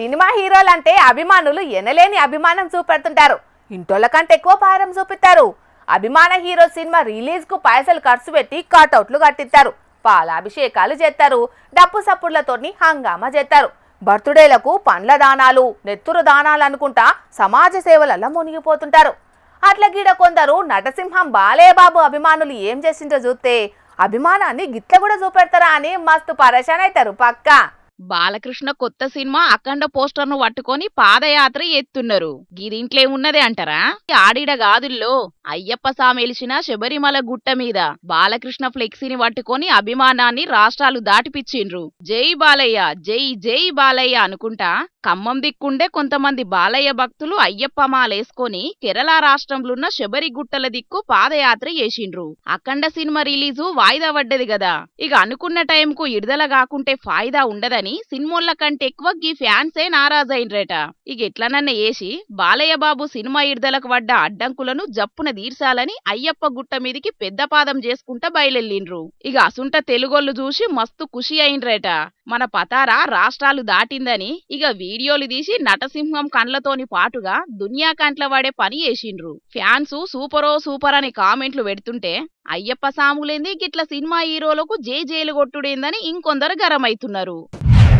Cinema హీరోలంటే అభిమానులు ఎనలేని అభిమానం చూపెడుతుంటారు. ఇంటోళ్ళ కంటే ఎక్కువ పారం చూపిస్తారు. అభిమాన హీరో సినిమా రిలీజ్ కు పైసలు ఖర్చు పెట్టి కటౌట్లు కట్టిస్తారు, పాలాభిషేకాలు చేస్తారు, డప్పు సప్పుళ్లతోని హంగామా చేస్తారు. బర్త్డేలకు పండ్ల దానాలు, నెత్తురు దానాలు అనుకుంటా సమాజ సేవలలో మునిగిపోతుంటారు. అట్లా గీడ కొందరు నటసింహం బాలయ్య బాబు అభిమానులు ఏం చేసిందో చూస్తే అభిమానాన్ని గిట్ల కూడా చూపెడతారా అని మస్తు పరేషాన్ అవుతారు పక్కా. బాలకృష్ణ కొత్త సినిమా అఖండ పోస్టర్ ను పట్టుకొని పాదయాత్ర ఎత్తున్నారు. గిదింట్లే ఉన్నదే అంటారా? ఆడిడ గాదుల్లో అయ్యప్ప సామెలిసిన శబరిమల గుట్ట మీద బాలకృష్ణ ఫ్లెక్సీని పట్టుకొని అభిమానాన్ని రాష్ట్రాలు దాటిపిచ్చిండ్రు. జై బాలయ్య, జై జై బాలయ్య అనుకుంటా ఖమ్మం దిక్కుండే కొంతమంది బాలయ్య భక్తులు అయ్యప్ప మాలేసుకొని కేరళ రాష్ట్రంలోన్న శబరి గుట్టల దిక్కు పాదయాత్ర చేసిండ్రు. అఖండ సినిమా రిలీజు వాయిదా పడ్డది కదా, ఇక అనుకున్న టైంకు విడుదల కాకుంటే ఫాయిదా ఉండదని సినిమోళ్ల కంటే ఎక్కువ గీ ఫ్యాన్సే నారాజైండ్రట. ఇక ఎట్లనన్న వేసి బాలయ్య బాబు సినిమా విడుదలకు పడ్డ అడ్డంకులను జప్పున తీర్చాలని అయ్యప్ప గుట్ట మీదికి పెద్ద పాదం చేసుకుంటా బయలెళ్ళిండ్రు. ఇక అసుంట తెలుగోళ్లు చూసి మస్తు ఖుషి అయిండ్రట. మన పతారా రాష్ట్రాలు దాటిందని ఇక వీడియోలు తీసి నటసింహం కండ్లతోని పాటుగా దునియా కంట్ల వాడే పని చేసిండ్రు. ఫ్యాన్స్ సూపరో సూపర్ అని కామెంట్లు పెడుతుంటే అయ్యప్ప సాములేంది గిట్ల సినిమా హీరోలకు జేజేలు కొట్టుడేందని ఇంకొందరు గరమైతున్నారు.